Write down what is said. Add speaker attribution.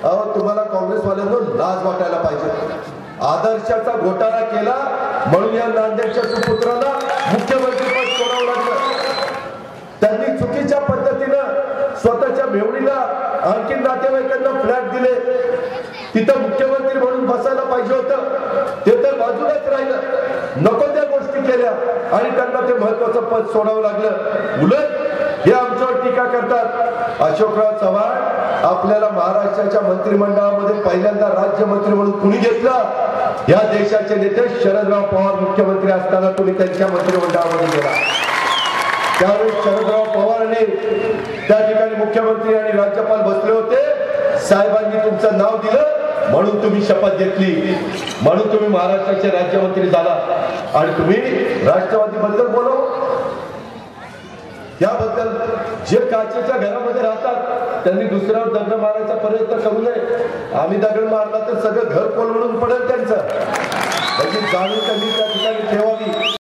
Speaker 1: अहो तुम्हाला काँग्रेसवाल्यांना लाज वाटायला पाहिजे. आदर्शाचा घोटाळा केला म्हणून या नांदेडच्या सुपुत्राला मुख्यमंत्रीपद सोडावं लागलं. त्यांनी चुकीच्या पद्धतीनं स्वतःच्या मेवणीला आणखी नातेवाईकांना फ्लॅट दिले. तिथं मुख्यमंत्री म्हणून बसायला पाहिजे होतं, ते तर बाजूलाच राहिलं. नको त्या गोष्टी केल्या आणि त्यांना ते महत्वाचं पद सोडावं लागलं. उलट हे आमच्यावर टीका करतात. अशोकराव चव्हाण आपल्याला महाराष्ट्राच्या मंत्रिमंडळामध्ये पहिल्यांदा राज्यमंत्री म्हणून कुणी घेतलं? या देशाचे नेते शरदराव पवार मुख्यमंत्री असताना तुम्ही त्यांच्या मंत्रिमंडळामध्ये गेला. त्यावेळी शरदराव पवारांनी त्या ठिकाणी मुख्यमंत्री आणि राज्यपाल बसले होते. साहेबांनी तुमचं नाव दिलं म्हणून तुम्ही शपथ घेतली, म्हणून तुम्ही महाराष्ट्राचे राज्यमंत्री झाला आणि तुम्ही राष्ट्रवादी बद्दल बोलावं. याबद्दल जे काचेच्या घरामध्ये राहतात त्यांनी दुसऱ्यावर दगड मारायचा प्रयत्न करू नये. आम्ही दगड मारला तर सगळं घर कोलमडून पडेल त्यांचं. त्याची जाणीव त्यांनी